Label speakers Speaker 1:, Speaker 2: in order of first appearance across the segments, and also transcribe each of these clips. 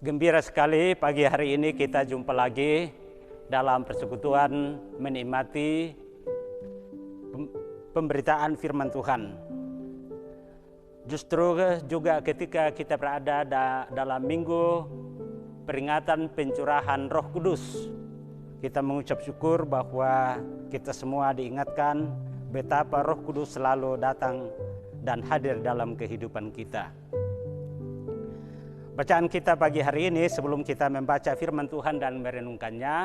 Speaker 1: Gembira sekali pagi hari ini kita jumpa lagi dalam persekutuan menikmati pemberitaan firman Tuhan. Justru juga ketika kita berada dalam minggu peringatan pencurahan Roh Kudus, kita mengucap syukur bahwa kita semua diingatkan betapa Roh Kudus selalu datang dan hadir dalam kehidupan kita. Bacaan kita pagi hari ini, sebelum kita membaca firman Tuhan dan merenungkannya,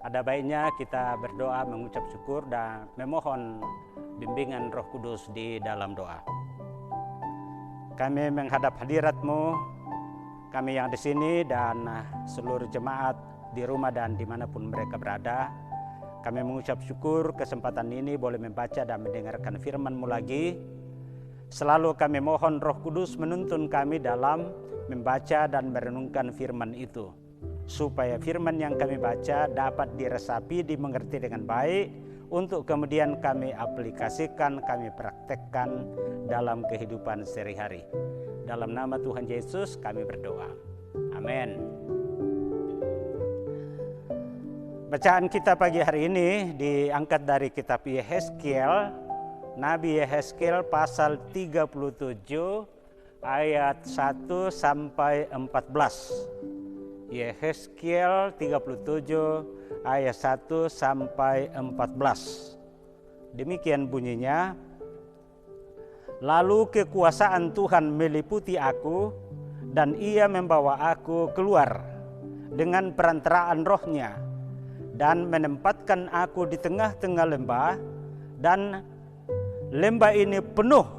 Speaker 1: ada baiknya kita berdoa, mengucap syukur dan memohon bimbingan Roh Kudus di dalam doa. Kami menghadap hadirat-Mu, kami yang di sini dan seluruh jemaat di rumah dan dimanapun mereka berada. Kami mengucap syukur kesempatan ini boleh membaca dan mendengarkan firman-Mu lagi. Selalu kami mohon Roh Kudus menuntun kami dalam membaca dan merenungkan firman itu, supaya firman yang kami baca dapat diresapi, dimengerti dengan baik, untuk kemudian kami aplikasikan, kami praktekkan dalam kehidupan sehari-hari. Dalam nama Tuhan Yesus kami berdoa. Amin. Bacaan kita pagi hari ini diangkat dari kitab Yehezkiel, Nabi Yehezkiel pasal 37 ayat 1 sampai 14. Yehezkiel 37 ayat 1 sampai 14. Demikian bunyinya. Lalu kekuasaan Tuhan meliputi aku, dan Ia membawa aku keluar dengan perantaraan Roh-Nya, dan menempatkan aku di tengah-tengah lembah, dan lembah ini penuh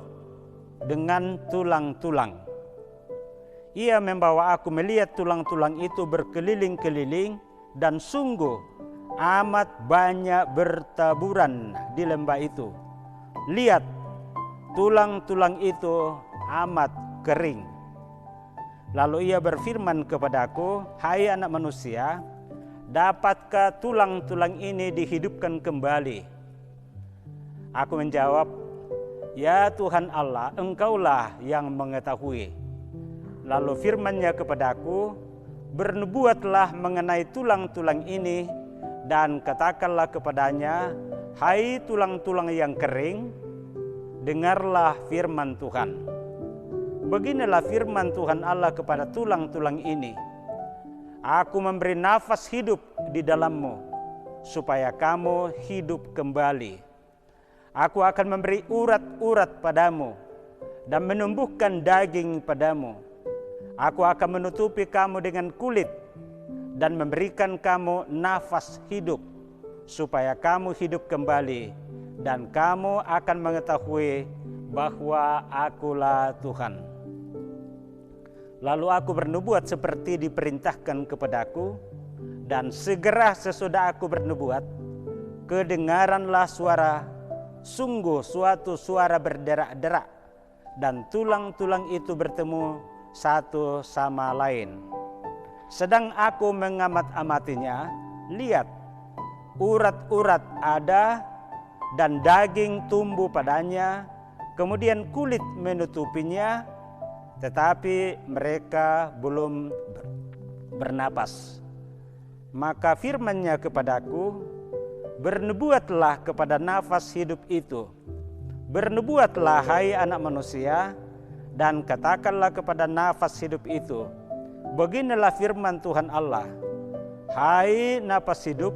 Speaker 1: dengan tulang-tulang. Ia membawa aku melihat tulang-tulang itu berkeliling-keliling, dan sungguh amat banyak bertaburan di lembah itu. Lihat, tulang-tulang itu amat kering. Lalu ia berfirman kepadaku, hai anak manusia, dapatkah tulang-tulang ini dihidupkan kembali? Aku menjawab, ya Tuhan Allah, Engkaulah yang mengetahui. Lalu firman-Nya kepadaku, bernubuatlah mengenai tulang-tulang ini, dan katakanlah kepadanya, hai tulang-tulang yang kering, dengarlah firman Tuhan. Beginilah firman Tuhan Allah kepada tulang-tulang ini, aku memberi nafas hidup di dalammu, supaya kamu hidup kembali. Aku akan memberi urat-urat padamu dan menumbuhkan daging padamu. Aku akan menutupi kamu dengan kulit dan memberikan kamu nafas hidup, supaya kamu hidup kembali, dan kamu akan mengetahui bahwa Akulah Tuhan. Lalu aku bernubuat seperti diperintahkan kepadaku, dan segera sesudah aku bernubuat, kedengaranlah suara, sungguh suatu suara berderak-derak, dan tulang-tulang itu bertemu satu sama lain. Sedang aku mengamat-amatinya, lihat, urat-urat ada dan daging tumbuh padanya, kemudian kulit menutupinya, tetapi mereka belum bernapas. Maka firman-Nya kepadaku, bernubuatlah kepada nafas hidup itu. Bernubuatlah hai anak manusia, dan katakanlah kepada nafas hidup itu, beginilah firman Tuhan Allah, hai nafas hidup,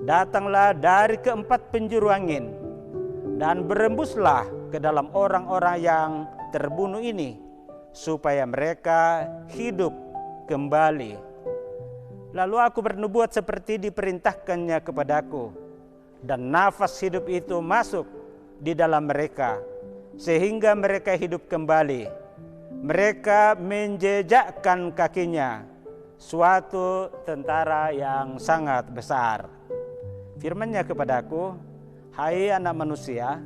Speaker 1: datanglah dari keempat penjuru angin, dan berembuslah ke dalam orang-orang yang terbunuh ini, supaya mereka hidup kembali. Lalu aku bernubuat seperti diperintahkannya kepadaku, dan nafas hidup itu masuk di dalam mereka, sehingga mereka hidup kembali. Mereka menjejakkan kakinya, suatu tentara yang sangat besar. Firman-Nya kepadaku, hai anak manusia,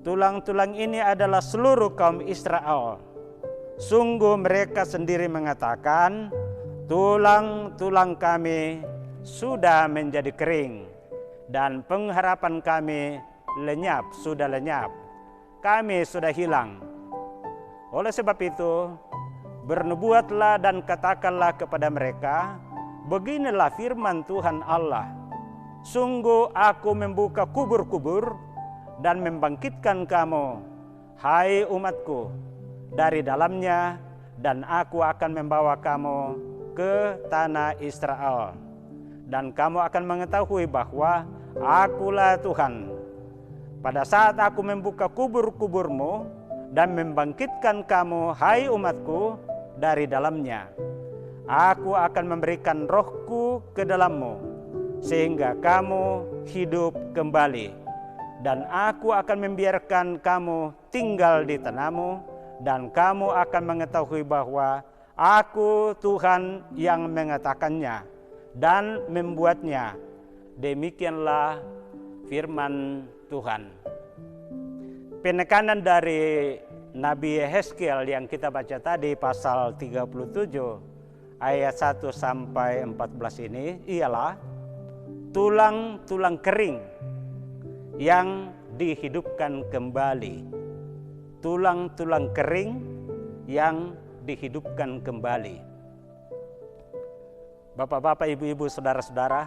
Speaker 1: tulang-tulang ini adalah seluruh kaum Israel. Sungguh mereka sendiri mengatakan, tulang-tulang kami sudah menjadi kering, dan pengharapan kami sudah lenyap. Kami sudah hilang. Oleh sebab itu, bernubuatlah dan katakanlah kepada mereka, beginilah firman Tuhan Allah, sungguh aku membuka kubur-kubur dan membangkitkan kamu, hai umatku, dari dalamnya, dan aku akan membawa kamu ke tanah Israel. Dan kamu akan mengetahui bahwa akulah Tuhan. Pada saat aku membuka kubur-kuburmu dan membangkitkan kamu, hai umatku, dari dalamnya, aku akan memberikan rohku ke dalammu, sehingga kamu hidup kembali. Dan aku akan membiarkan kamu tinggal di tanahmu, dan kamu akan mengetahui bahwa aku Tuhan yang mengatakannya dan membuatnya. Demikianlah firman Tuhan. Penekanan dari Nabi Yehezkiel yang kita baca tadi pasal 37 ayat 1 sampai 14 ini ialah tulang-tulang kering yang dihidupkan kembali. Tulang-tulang kering yang dihidupkan kembali. Bapak-bapak, ibu-ibu, saudara-saudara,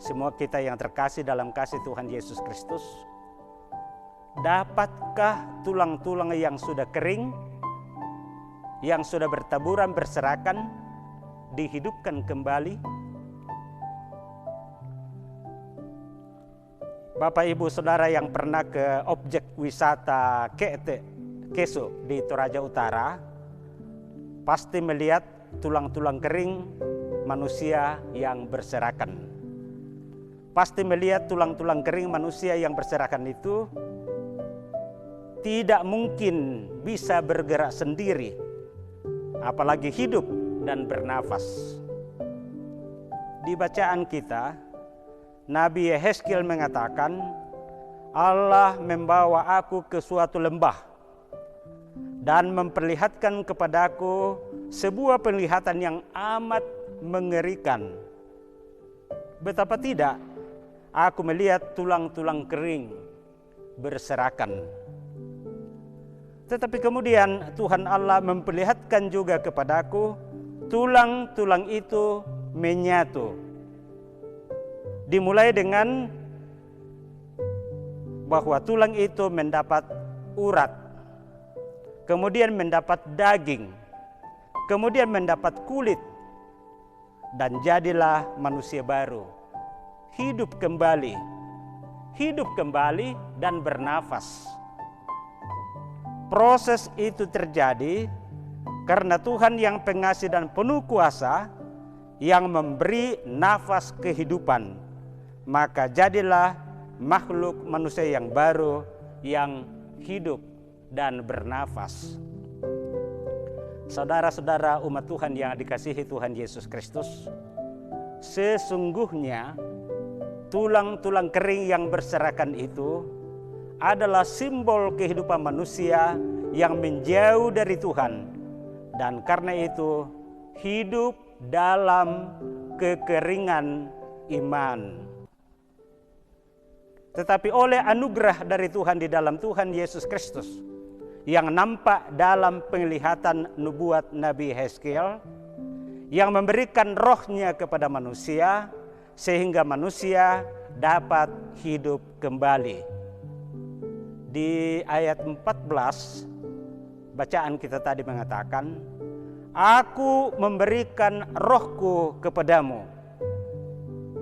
Speaker 1: semua kita yang terkasih dalam kasih Tuhan Yesus Kristus, dapatkah tulang-tulang yang sudah kering, yang sudah bertaburan berserakan, dihidupkan kembali? Bapak, ibu, saudara yang pernah ke objek wisata Keso di Toraja Utara, pasti melihat tulang-tulang kering manusia yang berserakan. Pasti melihat tulang-tulang kering manusia yang berserakan itu tidak mungkin bisa bergerak sendiri, apalagi hidup dan bernafas. Di bacaan kita, Nabi Yehezkiel mengatakan, Allah membawa aku ke suatu lembah dan memperlihatkan kepadaku sebuah penglihatan yang amat mengerikan. Betapa tidak, aku melihat tulang-tulang kering berserakan. Tetapi kemudian Tuhan Allah memperlihatkan juga kepadaku tulang-tulang itu menyatu. Dimulai dengan bahwa tulang itu mendapat urat, kemudian mendapat daging, kemudian mendapat kulit, dan jadilah manusia baru, hidup kembali dan bernafas. Proses itu terjadi karena Tuhan yang pengasih dan penuh kuasa yang memberi nafas kehidupan, maka jadilah makhluk manusia yang baru yang hidup dan bernafas. Saudara-saudara umat Tuhan yang dikasihi Tuhan Yesus Kristus, sesungguhnya tulang-tulang kering yang berserakan itu adalah simbol kehidupan manusia yang menjauh dari Tuhan, dan karena itu hidup dalam kekeringan iman. Tetapi oleh anugerah dari Tuhan di dalam Tuhan Yesus Kristus yang nampak dalam penglihatan nubuat Nabi Yehezkiel, yang memberikan rohnya kepada manusia sehingga manusia dapat hidup kembali. Di ayat 14 bacaan kita tadi mengatakan, aku memberikan rohku kepadamu,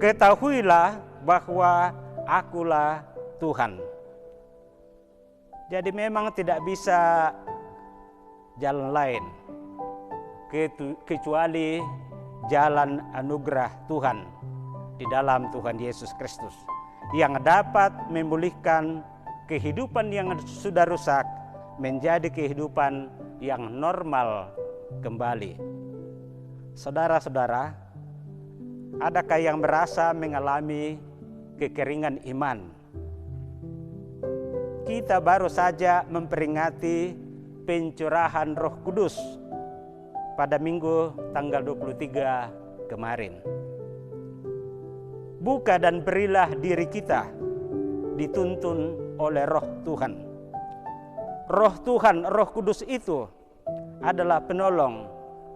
Speaker 1: ketahuilah bahwa akulah Tuhan. Jadi memang tidak bisa jalan lain kecuali jalan anugerah Tuhan di dalam Tuhan Yesus Kristus, yang dapat memulihkan kehidupan yang sudah rusak menjadi kehidupan yang normal kembali. Saudara-saudara, adakah yang merasa mengalami kekeringan iman? Kita baru saja memperingati pencurahan Roh Kudus pada Minggu tanggal 23 kemarin. Buka dan berilah diri kita dituntun oleh Roh Tuhan. Roh Tuhan, Roh Kudus itu adalah penolong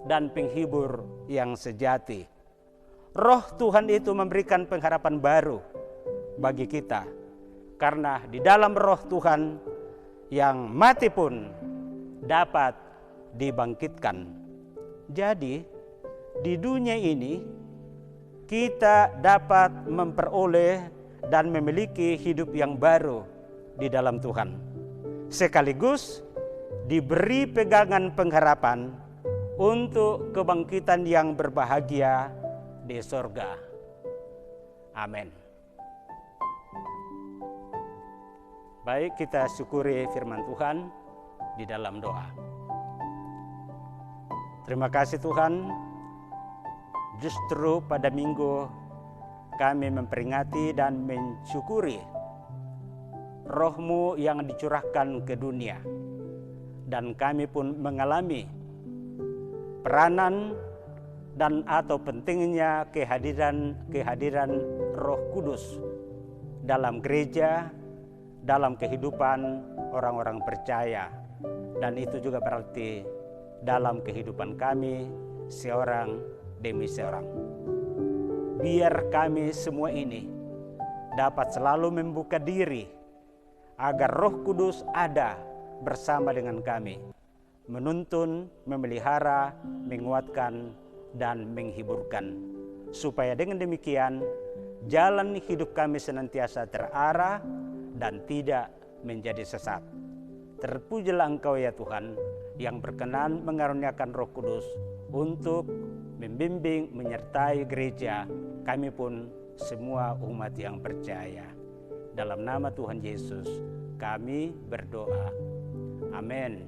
Speaker 1: dan penghibur yang sejati. Roh Tuhan itu memberikan pengharapan baru bagi kita, karena di dalam Roh Tuhan yang mati pun dapat dibangkitkan. Jadi di dunia ini kita dapat memperoleh dan memiliki hidup yang baru di dalam Tuhan, sekaligus diberi pegangan pengharapan untuk kebangkitan yang berbahagia di sorga. Amin. Baik, kita syukuri firman Tuhan di dalam doa. Terima kasih Tuhan, justru pada minggu kami memperingati dan mensyukuri Roh-Mu yang dicurahkan ke dunia, dan kami pun mengalami peranan dan atau pentingnya kehadiran Roh Kudus dalam gereja, dalam kehidupan orang-orang percaya, dan itu juga berarti dalam kehidupan kami seorang demi seorang. Biar kami semua ini dapat selalu membuka diri agar Roh Kudus ada bersama dengan kami, menuntun, memelihara, menguatkan, dan menghiburkan, supaya dengan demikian jalan hidup kami senantiasa terarah dan tidak menjadi sesat. Terpujilah Engkau ya Tuhan, yang berkenan mengaruniakan Roh Kudus untuk membimbing, menyertai gereja, kami pun semua umat yang percaya. Dalam nama Tuhan Yesus kami berdoa. Amin.